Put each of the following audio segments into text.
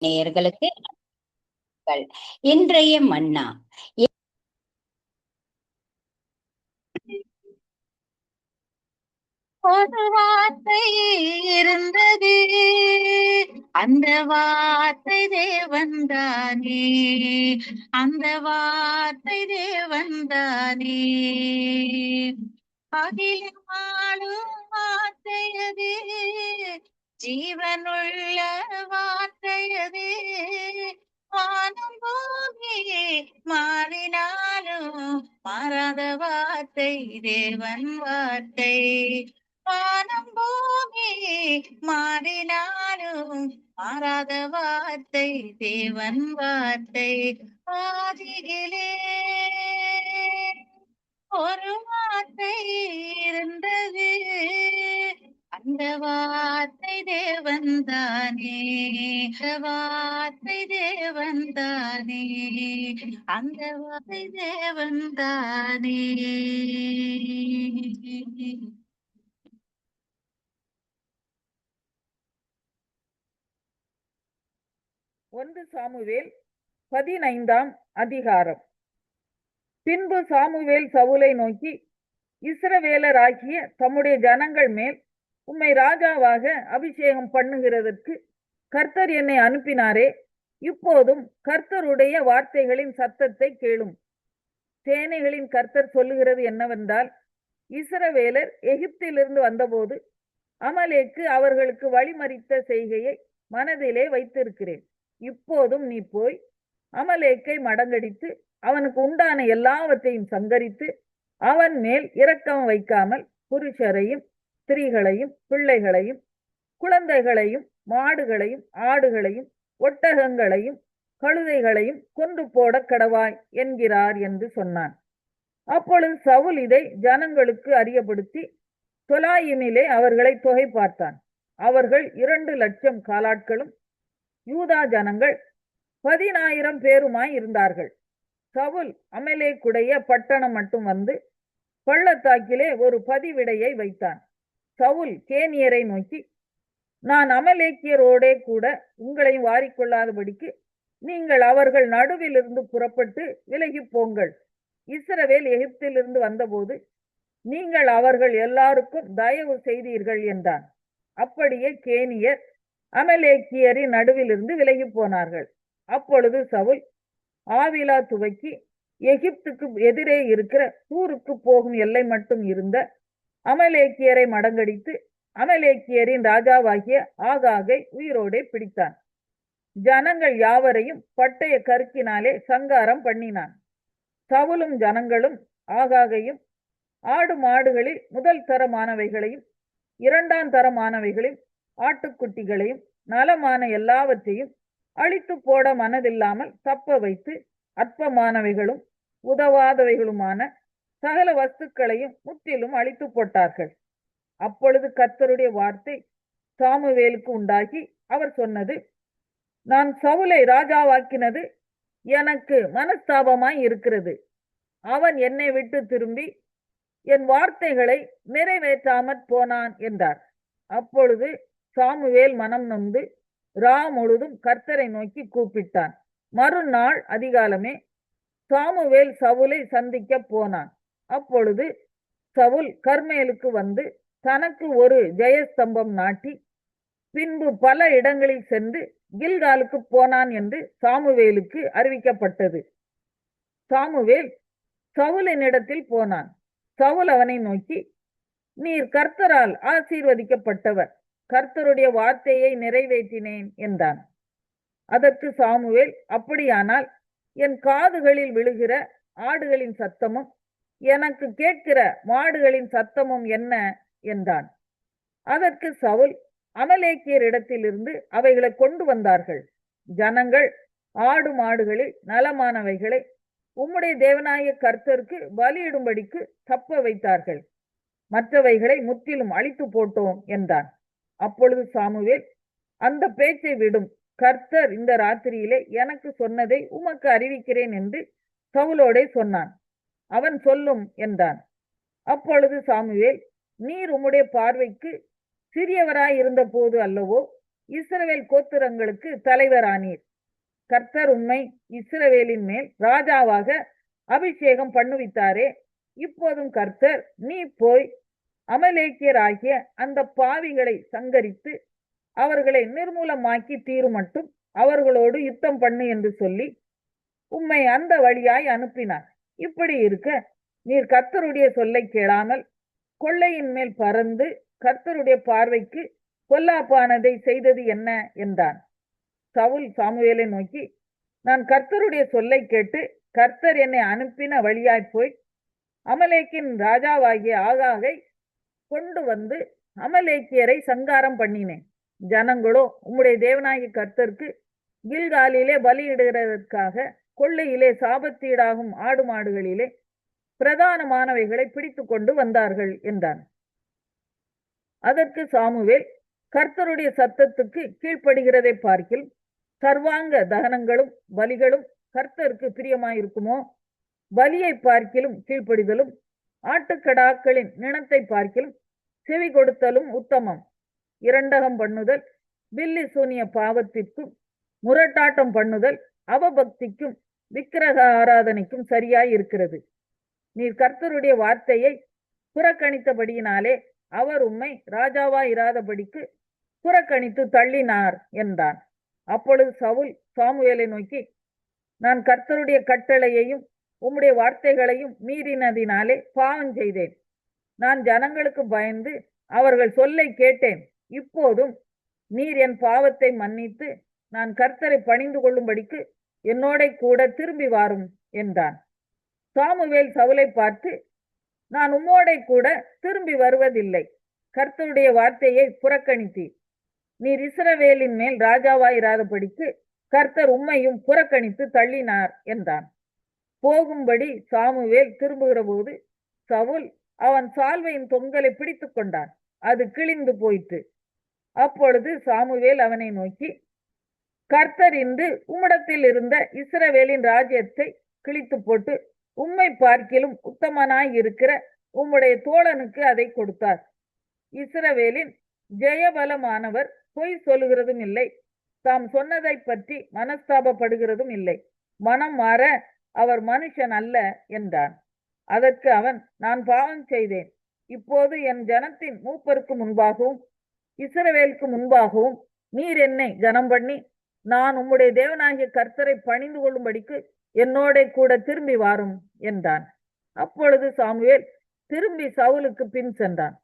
நேயர்களுக்கு இன்றைய மன்னா ஒரு வார்த்தை இருந்தது, அந்த வார்த்தை தேவன்தானே, அந்த வார்த்தை தேவன்தானே. அகிலம் ஆளும் வார்த்தையது, ஜீவனுள்ள வார்த்தையது. வானம் பூமியே மாறினாலும் மாறாத வார்த்தை தேவன் வார்த்தை. வானம் பூமியே மாறினாலும் மாறாத வார்த்தை தேவன் வார்த்தை. ஆதியிலே ஒரு வார்த்தை இருந்தது, அந்த வார்த்தை தேவன்தானே, அந்த வார்த்தை தேவன்தானே, அந்த வார்த்தை தேவன்தானே. ஒன்று சாமுவேல் 15ஆம் அதிகாரம். பின்பு சாமுவேல் சவுலை நோக்கி, இஸ்ரவேலராகிய தம்முடைய ஜனங்கள் மேல் உம்மை ராஜாவாக அபிஷேகம் பண்ணுகிறதற்கு கர்த்தர் என்னை அனுப்பினாரே. இப்போதும் கர்த்தருடைய வார்த்தைகளின் சத்தத்தை கேளும். சேனைகளின் கர்த்தர் சொல்லுகிறது என்னவென்றால், இஸ்ரவேலர் எகிப்திலிருந்து வந்தபோது அமலேக்கு அவர்களுக்கு வழிமறித்த செய்கையை மனதிலே வைத்திருக்கிறேன். இப்போதும் நீ போய் அமலேக்கை மடங்கடித்து அவனுக்கு உண்டான எல்லாவற்றையும் சங்கரித்து அவன் மேல் இரக்கம் வைக்காமல் புருஷரையும் ஸ்திரீகளையும் பிள்ளைகளையும் குழந்தைகளையும் மாடுகளையும் ஆடுகளையும் ஒட்டகங்களையும் கழுதைகளையும் கொன்று போட கடவாய் என்கிறார் என்று சொன்னான். அப்பொழுது சவுல் இதை ஜனங்களுக்கு அறியப்படுத்தி தொலாயிமிலே அவர்களை தொகை பார்த்தான். அவர்கள் 2,00,000 காலாட்களும் யூதா ஜனங்கள் 10,000 பேருமாய் இருந்தார்கள். சவுல் அமலேக்குடைய பட்டணம் மட்டும் வந்து பள்ளத்தாக்கிலே ஒரு பதிவிடையை வைத்தான். சவுல் கேனியரை நோக்கி, நான் அமலேக்கியரோடே கூட உங்களையும் வாரிக்கொள்ளாதபடிக்கு நீங்கள் அவர்கள் நடுவிலிருந்து புறப்பட்டு விலகி போங்கள். இஸ்ரவேல் எகிப்திலிருந்து வந்தபோது நீங்கள் அவர்கள் எல்லாருக்கும் தயவு செய்தீர்கள் என்றான். அப்படியே கேனியர் அமலேக்கியரின் நடுவிலிருந்து விலகி போனார்கள். அப்பொழுது சவுல் ஆவிலா துவக்கி எகிப்துக்கு எதிரே இருக்கிற ஊருக்கு போகும் எல்லை மட்டும் இருந்த அமலேக்கியரை மடங்கடித்து அமலேக்கியரின் ராஜாவாகிய ஆகாகை உயிரோடே பிடித்தான். ஜனங்கள் யாவரையும் பட்டய கருக்கினாலே சங்காரம் பண்ணினான். சவுலும் ஜனங்களும் ஆகாகையும் ஆடு மாடுகளில் முதல் தரமானவைகளையும் 2ஆம் தரமானவைகளையும் ஆட்டுக்குட்டிகளையும் நலமான எல்லாவற்றையும் அழித்து போட மனதில்லாமல் தப்ப வைத்து அற்பமானவைகளும் உதவாதவைகளுமான சகல வஸ்துக்களையும் முற்றிலும் அழித்து போட்டார்கள். அப்பொழுது கர்த்தருடைய வார்த்தை சாமுவேலுக்கு உண்டாகி அவர் சொன்னது, நான் சவுலை ராஜாவாக்கினது எனக்கு மனஸ்தாபமாய் இருக்கிறது. அவன் என்னை விட்டு திரும்பி என் வார்த்தைகளை நிறைவேற்றாமற் போனான் என்றார். அப்பொழுது சாமுவேல் மனம் நொந்து முழுதும் கர்த்தரை நோக்கி கூப்பிட்டான். மறுநாள் அதிகாலமே சாமுவேல் சவுலை சந்திக்க போனான். அப்பொழுது சவுல் கர்மேலுக்கு வந்து தனக்கு ஒரு ஜெயஸ்தம்பம் நாட்டி பின்பு பல இடங்களில் சென்று கில்காலுக்கு போனான் என்று சாமுவேலுக்கு அறிவிக்கப்பட்டது. சாமுவேல் சவுலினிடத்தில் போனான். சவுல் அவனை நோக்கி, நீர் கர்த்தரால் ஆசீர்வதிக்கப்பட்டவர், கர்த்தருடைய வார்த்தையை நிறைவேற்றினேன் என்றான். அதற்கு சாமுவேல், அப்படியானால் என் காதுகளில் விழுகிற ஆடுகளின் சத்தமும் எனக்கு கேட்கிற மாடுகளின் சத்தமும் என்ன என்றான். அதற்கு சவுல், அமலேக்கியர் இடத்திலிருந்து அவைகளை கொண்டு வந்தார்கள். ஜனங்கள் ஆடு மாடுகளில் நலமானவைகளை உம்முடைய தேவனாய கர்த்தருக்கு பலியிடும்படிக்கு தப்ப வைத்தார்கள். மற்றவைகளை முற்றிலும் அழித்து போட்டோம் என்றான். அப்பொழுது சாமுவேல், அந்த பேச்சை விடும், கர்த்தர் இந்த ராத்திரியிலே எனக்கு சொன்னதை உமக்கு அறிவிக்கிறேன் என்று சவுலோடே சொன்னான். அவன் சொல்லும் என்றான். அப்பொழுது சாமுவேல், நீர் உம்முடைய பார்வைக்கு சிறியவராய் இருந்த போது அல்லவோ இஸ்ரவேல் கோத்திரங்களுக்கு தலைவரானீர். கர்த்தர் உம்மை இஸ்ரவேலின் மேல் ராஜாவாக அபிஷேகம் பண்ணுவித்தாரே. இப்போதும் கர்த்தர், நீ போய் அமலேக்கியராகிய அந்த பாவிகளை சங்கரித்து அவர்களை நிர்மூலமாக்கி தீரும் மட்டும் அவர்களோடு யுத்தம் பண்ணு என்று சொல்லி உம்மை அந்த வழியாய் அனுப்பினார். இப்படி இருக்க நீர் கர்த்தருடைய சொல்லை கேளாமல் கொள்ளையின் மேல் பறந்து கர்த்தருடைய பார்வைக்கு பொல்லாப்பானதை செய்தது என்ன என்றான். சவுல் சாமுவேலை நோக்கி, நான் கர்த்தருடைய சொல்லை கேட்டு கர்த்தர் என்னை அனுப்பின வழியாய் போய் அமலேக்கின் ராஜாவாகிய ஆகாகை கொண்டு வந்து அமலேக்கியரை சங்காரம் பண்ணினேன். ஜனங்களோ உம்முடைய தேவனாகிய கர்த்தருக்கு கில்காலிலே பலியிடுகிறதற்காக கொள்ளையிலே சாபத்தீடாகும் ஆடு மாடுகளிலே பிரதானமானவைகளை பிடித்து கொண்டு வந்தார்கள் என்றான். அதற்கு சாமுவேல், கர்த்தருடைய சத்தத்துக்கு கீழ்ப்படுகிறதை பார்க்கில் சர்வாங்க தகனங்களும் பலிகளும் கர்த்தருக்கு பிரியமாயிருக்குமோ? பலியை பார்க்கிலும் கீழ்ப்படிதலும் ஆட்டுக்கடாக்களின் நிணத்தை பார்க்கிலும் செவி கொடுத்தலும் உத்தமம். இரண்டகம் பண்ணுதல் பில்லி சூனிய பாவத்திற்கும் முரட்டாட்டம் பண்ணுதல் அவபக்திக்கும் விக்கிரக ஆராதனைக்கும் சரியாய் இருக்கிறது. நீர் கர்த்தருடைய வார்த்தையை புறக்கணித்தபடியினாலே அவர் உம்மை ராஜாவாய் இராதபடிக்கு புறக்கணித்து தள்ளினார் என்றான். அப்பொழுது சவுல் சாமுவேலை நோக்கி, நான் கர்த்தருடைய கட்டளையையும் உம்முடைய வார்த்தைகளையும் மீறினதினாலே பாவம் செய்தேன். நான் ஜனங்களுக்கு பயந்து அவர்கள் சொல்லை கேட்டேன். இப்போதும் நீர் என் பாவத்தை மன்னித்து நான் கர்த்தரை பணிந்து கொள்ளும்படிக்கு என்னோட கூட திரும்பி வாரும் என்றான். சாமுவேல் சவுலை பார்த்து, நான் உம்மோட கூட திரும்பி வருவதில்லை. கர்த்தருடைய வார்த்தையை புறக்கணித்தீர். நீர் இஸ்ரவேலின் மேல் ராஜாவாயிராதபடிக்கு கர்த்தர் உம்மையும் புறக்கணித்து தள்ளினார் என்றான். போகும்படி சாமுவேல் திரும்புகிற போது சவுல் அவன் சால்வையின் தொங்கலை பிடித்து கொண்டான். அது கிழிந்து போயிற்று. அப்பொழுது சாமுவேல் அவனை நோக்கி, கர்த்தர் இன்று உம்மிடத்தில் இருந்த இஸ்ரவேலின் ராஜ்யத்தை கிழித்து போட்டு உம்மை பார்க்கிலும் உத்தமனாய் இருக்கிற உம்முடைய தோழனுக்கு அதை கொடுத்தார். இஸ்ரவேலின் ஜெயபலமானவர் பொய் சொல்லுகிறதும் இல்லை, தாம் சொன்னதை பற்றி மனஸ்தாபப்படுகிறதும் இல்லை. மனம் மாற அவர் மனுஷன் அல்ல என்றான். அதற்கு அவன், நான் பாவம் செய்தேன். இப்போது என் ஜனத்தின் மூப்பருக்கு முன்பாகவும் இஸ்ரவேலுக்கு முன்பாகவும் நீர் என்னை கனம் பண்ணி நான் உம்முடைய தேவனாகிய கர்த்தரை பணிந்து கொள்ளும்படிக்கு என்னோட கூட திரும்பி வாரும் என்றான். அப்பொழுது சாமுவேல் திரும்பி சவுலுக்கு பின் சென்றான்.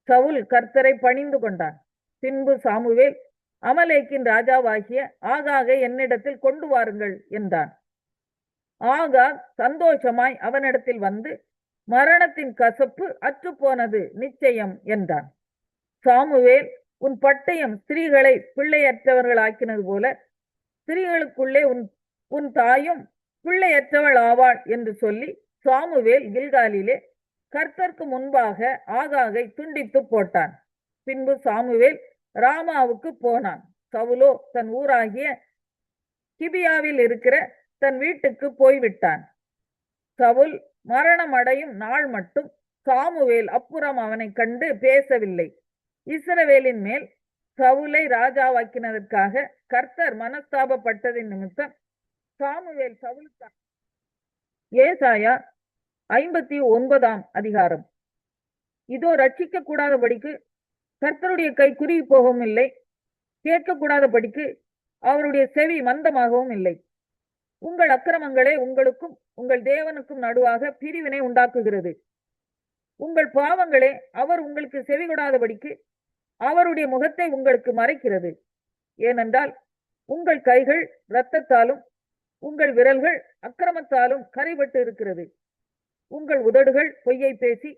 சவுல் கர்த்தரை பணிந்து கொண்டான். பின்பு சாமுவேல், அமலேக்கின் ராஜாவாகிய ஆகாகை என்னிடத்தில் கொண்டு வாருங்கள் என்றான். ஆகாக் சந்தோஷமாய் அவனிடத்தில் வந்து, மரணத்தின் கசப்பு அற்றுப்போனது நிச்சயம் என்றான். சாமுவேல், உன் பட்டயம் ஸ்திரீகளை பிள்ளையற்றவர்கள் ஆக்கினது போல ஸ்திரீகளுக்குள்ளே உன் தாயும் பிள்ளையற்றவள் ஆவாள் என்று சொல்லி சாமுவேல் கில்காலிலே கர்த்தருக்கு முன்பாக ஆகாகை துண்டித்து போட்டான். பின்பு சாமுவேல் ராமாவுக்கு போனான். சவுலோ தன் ஊராகிய கிபியாவில் இருக்கிற தன் வீட்டுக்கு போய்விட்டான். சவுல் மரணம் அடையும் நாள் மட்டும் சாமுவேல் அப்புறம் அவனை கண்டு பேசவில்லை. இஸ்ரவேலின் மேல் சவுலை ராஜாவாக்கினதற்காக கர்த்தர் மனஸ்தாபப்பட்டதின் நிமித்தம் சாமுவேல் சவுலுக்கு. ஏசாயா 59 அதிகாரம். இதோ ரட்சிக்க கூடாதபடிக்கு கர்த்தருடைய கை குறுகி போகவும் இல்லை, கேட்கக்கூடாதபடிக்கு அவருடைய செவி மந்தமாகவும் இல்லை. உங்கள் அக்கிரமங்களே உங்களுக்கும் உங்கள் தேவனுக்கும் நடுவாக பிரிவினை உண்டாக்குகிறது. உங்கள் பாவங்களே அவர் உங்களுக்கு செவி கொடாதபடிக்கு அவருடைய முகத்தை உங்களுக்கு மறைக்கிறது. ஏனென்றால் உங்கள் கைகள் இரத்தத்தாலும் உங்கள் விரல்கள் அக்கிரமத்தாலும் கரைபட்டு இருக்கிறது. உங்கள் உதடுகள் பொய்யை பேசி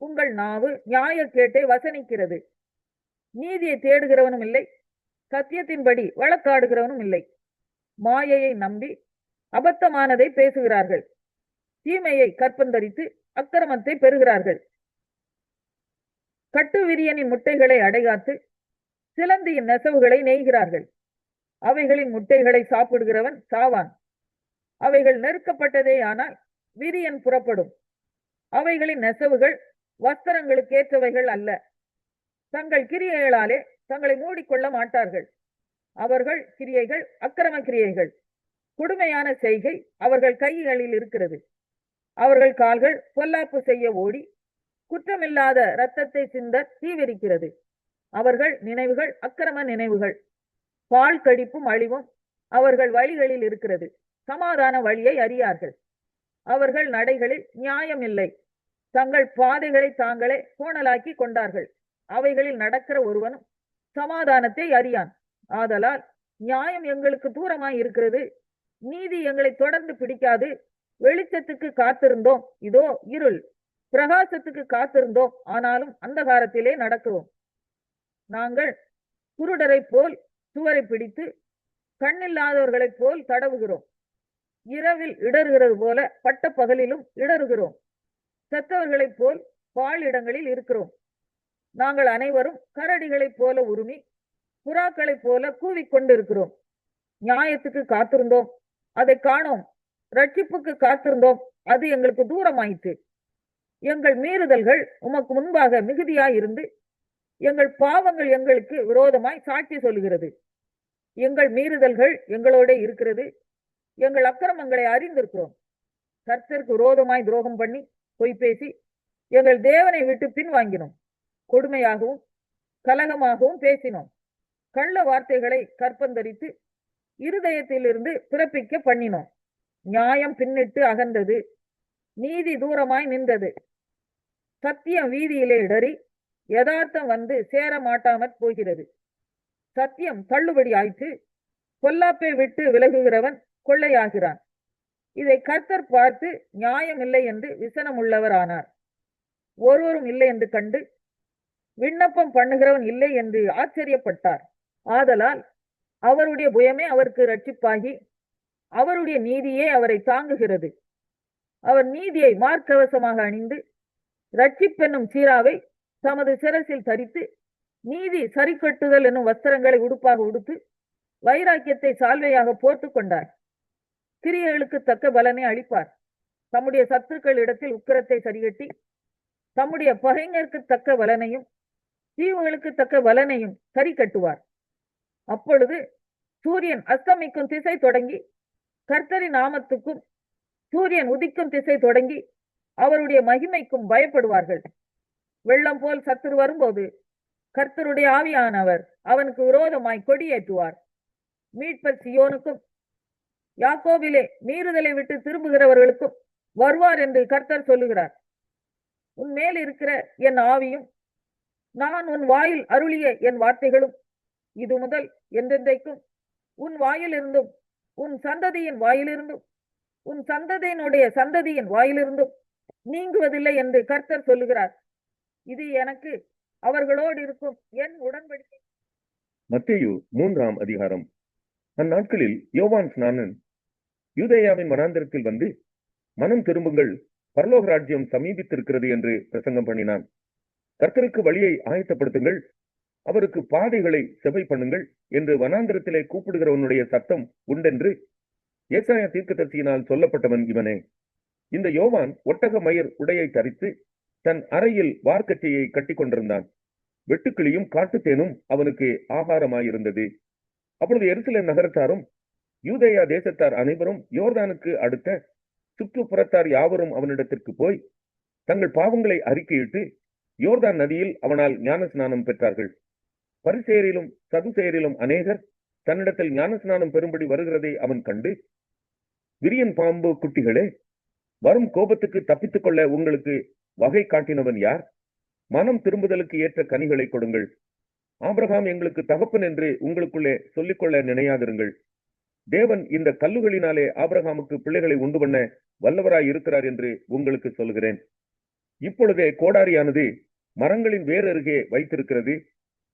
உங்கள் நாவு நியாயக்கேட்டை வசனிக்கிறது. நீதியை தேடுகிறவனும் இல்லை, சத்தியத்தின்படி வழக்காடுகிறவனும் இல்லை. மாயையை நம்பி அபத்தமானதை பேசுகிறார்கள். தீமையை கற்பந்தரித்து அக்கிரமத்தை பெறுகிறார்கள். கட்டுவிரியனின் முட்டைகளை அடைகாத்து சிலந்தியின் நெசவுகளை நெய்கிறார்கள். அவைகளின் முட்டைகளை சாப்பிடுகிறவன் சாவான். அவைகள் நெருக்கப்பட்டதே ஆனால் விரியன் புறப்படும். அவைகளின் நெசவுகள் வஸ்திரங்களுக்கு ஏற்றவைகள் அல்ல. தங்கள் கிரியைகளாலே தங்களை மூடிக்கொள்ள மாட்டார்கள். அவர்கள் கிரியைகள் அக்கிரம கிரியைகள், கொடுமையான செய்கை அவர்கள் கைகளில் இருக்கிறது. அவர்கள் கால்கள் பொல்லாப்பு செய்ய ஓடி குற்றமில்லாத இரத்தத்தை சிந்த தீவிரிக்கிறது. அவர்கள் நினைவுகள் அக்கிரம நினைவுகள், பால் கடிப்பும் அழிவும் அவர்கள் வழிகளில் இருக்கிறது. சமாதான வழியை அறியார்கள். அவர்கள் நடைகளில் நியாயம் இல்லை. தங்கள் பாதைகளை தாங்களே கோணலாக்கி கொண்டார்கள். அவைகளில் நடக்கிற ஒருவனும் சமாதானத்தை அறியான். ஆதலால் நியாயம் எங்களுக்கு தூரமாய் இருக்கிறது, நீதி எங்களை தொடர்ந்து பிடிக்காது. வெளிச்சத்துக்கு காத்திருந்தோம், இதோ இருள். பிரகாசத்துக்கு காத்திருந்தோம், ஆனாலும் அந்தகாரத்திலே நடக்கிறோம். நாங்கள் குருடரை போல் சுவரை பிடித்து கண்ணில்லாதவர்களைப் போல் தடவுகிறோம். இரவில் இடறுகிறது போல பட்ட பகலிலும் இடறுகிறோம். செத்தவர்களைப் போல் பாழிடங்களில் இருக்கிறோம். நாங்கள் அனைவரும் கரடிகளைப் போல உருமி புறாக்களைப் போல கூவிக்கொண்டிருக்கிறோம். நியாயத்துக்கு காத்திருந்தோம், அதை காணோம். ரட்சிப்புக்கு காத்திருந்தோம், அது எங்களுக்கு தூரமாயிற்று. எங்கள் மீறுதல்கள் உமக்கு முன்பாக மிகுதியாயிருந்து எங்கள் பாவங்கள் எங்களுக்கு விரோதமாய் சாட்சி சொல்கிறது. எங்கள் மீறுதல்கள் எங்களோட இருக்கிறது, எங்கள் அக்கிரமங்களை அறிந்திருக்கிறோம். கர்த்தருக்கு விரோதமாய் துரோகம் பண்ணி பொய் பேசி எங்கள் தேவனை விட்டு பின்வாங்கினோம். கொடுமையாகவும் கலகமாகவும் பேசினோம். கள்ள வார்த்தைகளை கற்பந்தரித்து இருதயத்திலிருந்து பிறப்பிக்க பண்ணினோம். நியாயம் பின்னிட்டு அகன்றது, நீதி தூரமாய் நின்றது. சத்தியம் வீதியிலே இடறி யதார்த்தம் வந்து சேர மாட்டாமற் போகிறது. சத்தியம் தள்ளுபடி ஆயிற்று, பொல்லாப்பை விட்டு விலகுகிறவன் கொள்ளையாகிறான். இதை கர்த்தர் பார்த்து நியாயம் இல்லை என்று விசனம் உள்ளவர் ஆனார். ஒருவரும் இல்லை என்று கண்டு விண்ணப்பம் பண்ணுகிறவன் இல்லை என்று ஆச்சரியப்பட்டார். ஆதலால் அவருடைய புயமே அவருக்கு ரட்சிப்பாகி அவருடைய நீதியே அவரை தாங்குகிறது. அவர் நீதியை மார்க்கவசமாக அணிந்து ரட்சிப்பென்னும் சீராவை தமது சிரசில் தரித்து நீதி சரிக்கட்டுதல் என்னும் வஸ்திரங்களை உடுப்பாக உடுத்து வைராக்கியத்தை சால்வையாக போட்டுக் கொண்டார். கிரியைகளுக்கு தக்க பலனை அளிப்பார். தம்முடைய சத்துருக்கள் இடத்தில் உக்கிரத்தை சரிகட்டி தம்முடைய பகைஞருக்கு தக்க பலனையும் தீவுகளுக்கு தக்க பலனையும் சரி கட்டுவார். அப்பொழுது சூரியன் அஸ்தமிக்கும் திசை தொடங்கி கர்த்தரின் நாமத்துக்கும் சூரியன் உதிக்கும் திசை தொடங்கி அவருடைய மகிமைக்கும் பயப்படுவார்கள். வெள்ளம் போல் சத்துரு வரும்போது கர்த்தருடைய ஆவியானவர் அவனுக்கு விரோதமாய் கொடியேற்றுவார். மீட்பர் சீயோனுக்கும் யாக்கோபிலே மீறுதலை விட்டு திரும்புகிறவர்களுக்கும் வருவார் என்று கர்த்தர் சொல்லுகிறார். உன் மேல் இருக்கிற என் ஆவியும் நான் உன் வாயில் அருளிய என் வார்த்தைகளும் இது முதல் என்றென்றைக்கும் உன் வாயிலிருந்தும் உன் சந்ததியின் வாயிலிருந்தும் உன் சந்ததியினுடைய சந்ததியின் வாயிலிருந்தும் நீங்குவதில்லை என்று கர்த்தர் சொல்லுகிறார். இது எனக்கு அவர்களோடு இருக்கும் என் உடன்படிக்கை. மத்தேயு 3ஆம் அதிகாரம். அந்நாட்களில் யோவான் ஸ்நானன் யூதேயாவின் வனாந்திரத்தில் வந்து, மனம் திரும்புங்கள், பரலோக ராஜ்யம் சமீபித்திருக்கிறது என்று பிரசங்கம் பண்ணினான். கர்த்தருக்கு வழியை ஆயத்தப்படுத்துங்கள், அவருக்கு பாதைகளை செவை பண்ணுங்கள் என்று வனாந்திரத்திலே கூப்பிடுகிறவனுடைய சத்தம் உண்டென்று ஏசாயா தீர்க்கதரிசியினால் சொல்லப்பட்டவன் இவனே. இந்த யோவான் ஒட்டக மயிர் உடையை தரித்து தன் அறையில் வார்க்கச்சையை கட்டி கொண்டிருந்தான். வெட்டுக்கிளியும் காட்டுத்தேனும் அவனுக்கு ஆகாரமாயிருந்தது. அப்பொழுது எருசலேம் நகரத்தாரும் யூதேயா தேசத்தார் அனைவரும் யோர்தானுக்கு அடுத்த சுற்றுப்புறத்தார் யாவரும் அவனிடத்திற்கு போய் தங்கள் பாவங்களை அறிக்கையிட்டு யோர்தான் நதியில் அவனால் ஞானஸ்நானம் பெற்றார்கள். பரிசேயரிலும் சதுசேயரிலும் அநேகர் தன்னிடத்தில் ஞானஸ்நானம் பெறும்படி வருகிறதை அவன் கண்டு, விரியன் பாம்பு குட்டிகளே, வரும் கோபத்துக்கு தப்பித்துக் கொள்ள உங்களுக்கு வகை காட்டினவன் யார்? மனம் திரும்புதலுக்கு ஏற்ற கனிகளை கொடுங்கள். ஆபிரகாம் எங்களுக்கு தகப்பன் என்று உங்களுக்குள்ளே சொல்லிக்கொள்ள நினையாதிருங்கள். தேவன் இந்த கல்லுகளினாலே ஆபிரகாமுக்கு பிள்ளைகளை உண்டு பண்ண வல்லவராய் இருக்கிறார் என்று உங்களுக்கு சொல்கிறேன். இப்பொழுதே கோடாரியானது மரங்களின் வேர் அருகே வைத்திருக்கிறது.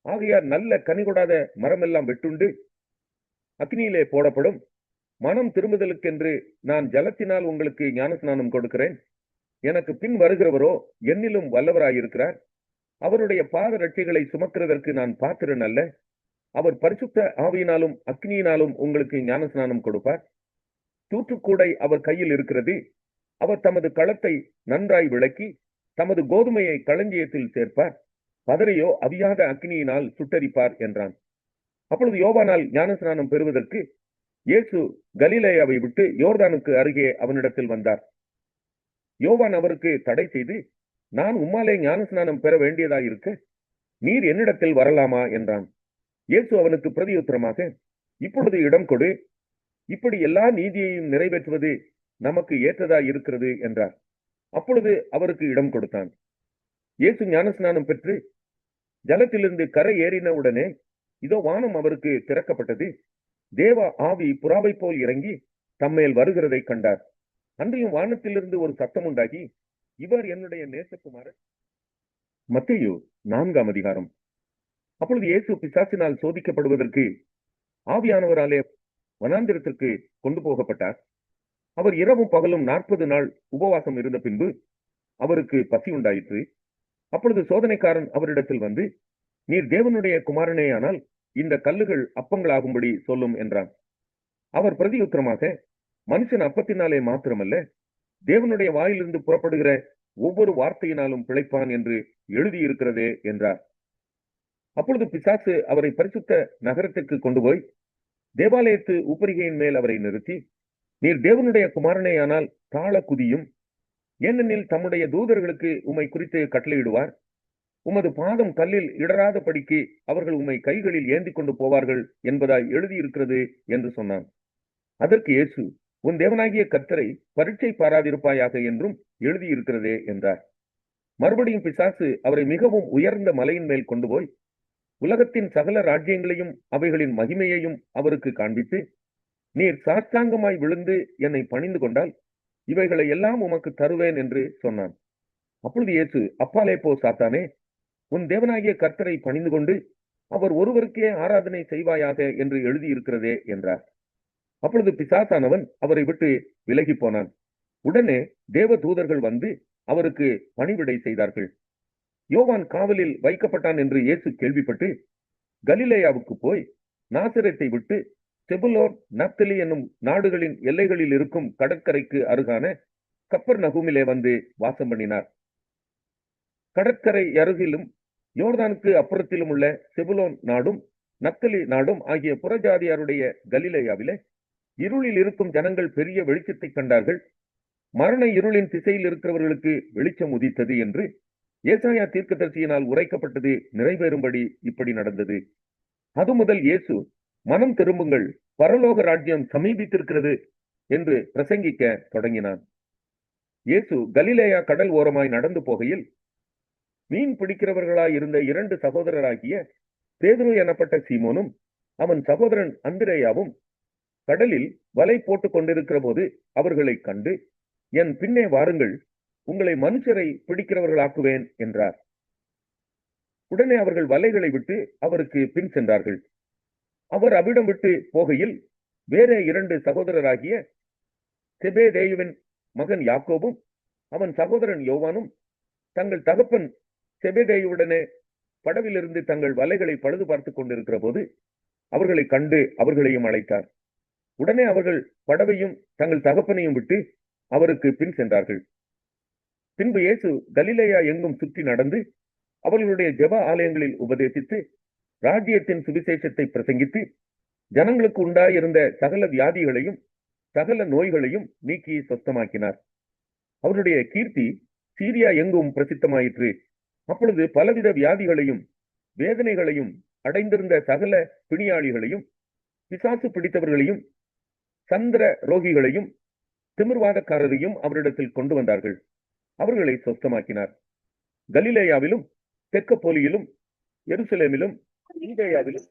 ஆகையார் நல்ல கனி கொடாத மரமெல்லாம் வெட்டுண்டு அக்னியிலே போடப்படும். மனம் திரும்புதலுக்கென்று நான் ஜலத்தினால் உங்களுக்கு ஞானஸ்நானம் கொடுக்கிறேன். எனக்கு பின் வருகிறவரோ என்னிலும் வல்லவராயிருக்கிறார். அவருடைய பாத ரட்சைகளை சுமக்கிறதற்கு நான் பாத்திரன் அல்ல. அவர் பரிசுத்த ஆவியினாலும் அக்னியினாலும் உங்களுக்கு ஞானஸ்நானம் கொடுப்பார். தூற்றுக்கூடை அவர் கையில் இருக்கிறது. அவர் தமது களத்தை நன்றாய் விளக்கி தமது கோதுமையை களஞ்சியத்தில் சேர்ப்பார். பதரையோ அவியாத அக்னியினால் சுட்டரிப்பார் என்றான். அப்பொழுது யோவானால் ஞானஸ்நானம் பெறுவதற்கு இயேசு கலிலேயாவை விட்டு யோர்தானுக்கு அருகே அவனிடத்தில் வந்தார். யோவான் அவருக்கு தடை செய்து, நான் உம்மாலே ஞானஸ்நானம் பெற வேண்டியதாயிருக்க நீர் என்னிடத்தில் வரலாமா என்றான். இயேசு அவனுக்கு பிரதியுத்தரமாக, இப்பொழுது இடம் கொடு, இப்படி எல்லா நீதியையும் நிறைவேற்றுவது நமக்கு ஏற்றதாய் இருக்கிறது என்றார். அப்பொழுது அவருக்கு இடம் கொடுத்தான். இயேசு ஞானஸ்நானம் பெற்று ஜலத்திலிருந்து கரை ஏறின உடனே இதோ வானம் அவருக்கு திறக்கப்பட்டது. தேவ ஆவி புறாவை போல் இறங்கி தம்மேல் வருகிறதை கண்டார். அன்றையும் வானத்திலிருந்து ஒரு சத்தம் உண்டாகி, இவர் என்னுடைய நேசகுமாரன். மத்தேயு 4ஆம் அதிகாரம். அப்பொழுது இயேசு பிசாசினால் சோதிக்கப்படுவதற்கு ஆவியானவராலே வனாந்திரத்திற்கு கொண்டு போகப்பட்டார். அவர் இரவும் பகலும் 40 நாள் உபவாசம் இருந்த பின்பு அவருக்கு பசி உண்டாயிற்று. அப்பொழுது சோதனைக்காரன் அவரிடத்தில் வந்து, நீர் தேவனுடைய குமாரனேயானால் இந்த கல்லுகள் அப்பங்களாகும்படி சொல்லும் என்றான். அவர் பிரதியுத்தரமாக, மனுஷன் அப்பத்தினாலே மாத்திரமல்ல, தேவனுடைய வாயிலிருந்து புறப்படுகிற ஒவ்வொரு வார்த்தையினாலும் பிழைப்பான் என்று எழுதியிருக்கிறதே என்றார். அப்பொழுது பிசாசு அவரை பரிசுத்த நகரத்திற்கு கொண்டு போய் தேவாலயத்து உப்பரிகையின் மேல் அவரை நிறுத்தி, நீர் தேவனுடைய குமாரனேயானால் தாழ குதியும், ஏனெனில் தம்முடைய தூதர்களுக்கு உம்மை குறித்து கட்டளையிடுவார், உமது பாதம் கல்லில் இடராத படிக்கு அவர்கள் உம்மை கைகளில் ஏந்தி கொண்டு போவார்கள் என்பதாய் எழுதியிருக்கிறது என்று சொன்னான். அதற்கு இயேசு, உன் தேவனாகிய கர்த்தரை பரீட்சை பாராதிருப்பாயாக என்றும் எழுதியிருக்கிறதே என்றார். மறுபடியும் பிசாசு அவரை மிகவும் உயர்ந்த மலையின் மேல் கொண்டு போய் உலகத்தின் சகல ராஜ்யங்களையும் அவைகளின் மகிமையையும் அவருக்கு காண்பித்து, நீர் சாஷ்டாங்கமாய் விழுந்து என்னை பணிந்து கொண்டால் இவைகளை எல்லாம் உமக்கு தருவேன் என்று சொன்னான். அப்பொழுது இயேசு, அப்பாலே போ சாத்தானே, உன் தேவனாகிய கர்த்தரை பணிந்து கொண்டு அவர் ஒருவருக்கே ஆராதனை செய்வாயாக என்று எழுதியிருக்கிறதே என்றார். அப்பொழுது பிசாசானவன் அவரை விட்டு விலகி போனான். உடனே தேவ தூதர்கள் வந்து அவருக்கு பணிவிடை செய்தார்கள். யோவான் காவலில் வைக்கப்பட்டான் என்று இயேசு கேள்விப்பட்டு கலிலேயாவுக்கு போய் நாசரேத்தை விட்டு செபுலோன் நப்தலி என்னும் நாடுகளின் எல்லைகளில் இருக்கும் கடற்கரைக்கு அருகான கப்பர்நகூமிலே வந்து வாசம் பண்ணினார். கடற்கரை அருகிலும் யோர்தானுக்கு அப்புறத்திலும் உள்ள செபுலோன் நாடும் நப்தலி நாடும் ஆகிய புறஜாதியாருடைய கலிலேயாவிலே இருளில் இருக்கும் ஜனங்கள் பெரிய வெளிச்சத்தை கண்டார்கள். மரண இருளின் திசையில் இருக்கிறவர்களுக்கு வெளிச்சம் உதித்தது என்று ஏசாயா தீர்க்கதரிசியினால் உரைக்கப்பட்டது நிறைவேறும்படி இப்படி நடந்தது. அது முதல் இயேசு, மனம் திரும்புங்கள், பரலோக ராஜ்யம் சமீபித்திருக்கிறது என்று பிரசங்கிக்க தொடங்கினான். இயேசு கலிலேயா கடல் ஓரமாய் நடந்து போகையில் மீன் பிடிக்கிறவர்களாய் இருந்த 2 சகோதரராகிய பேதுரு எனப்பட்ட சீமோனும் அவன் சகோதரன் அந்திரேயாவும் கடலில் வலை போட்டுக் கொண்டிருக்கிற போது அவர்களை கண்டு, என் பின்னே வாருங்கள், உங்களை மனுஷரை பிடிக்கிறவர்களாக்குவேன் என்றார். உடனே அவர்கள் வலைகளை விட்டு அவருக்கு பின் சென்றார்கள். அவர் அவ்விடம் விட்டு போகையில் வேற 2 சகோதரராகிய செபேதேயுவின் மகன் யாக்கோபும் அவன் சகோதரன் யோவானும் தங்கள் தகப்பன் செபேதேயுவுடனே படவிலிருந்து தங்கள் வலைகளை பழுது பார்த்துக் கொண்டிருக்கிற போது அவர்களை கண்டு அவர்களையும் அழைத்தார். உடனே அவர்கள் படவையும் தங்கள் தகப்பனையும் விட்டு அவருக்கு பின் சென்றார்கள். பின்பு இயேசு கலிலேயா எங்கும் சுற்றி நடந்து அவர்களுடைய ஜெப ஆலயங்களில் உபதேசித்து ராஜ்யத்தின் சுவிசேஷத்தை பிரசங்கித்து ஜனங்களுக்கு உண்டாயிருந்த சகல வியாதிகளையும் சகல நோய்களையும் நீக்கி சொஸ்தமாக்கினார். அவருடைய கீர்த்தி சீரியா எங்கும் பிரசித்தமாயிற்று. அப்பொழுது பலவித வியாதிகளையும் வேதனைகளையும் அடைந்திருந்த சகல பிணியாளிகளையும் பிசாசு பிடித்தவர்களையும் சந்திர ரோகிகளையும் திமிர்வாதக்காரரையும் அவரிடத்தில் கொண்டு வந்தார்கள். அவர்களை சொஸ்தமாக்கினார். கலிலேயாவிலும் தெக்கப்போலியிலும் எருசலேமிலும் யூதேயாவிலும்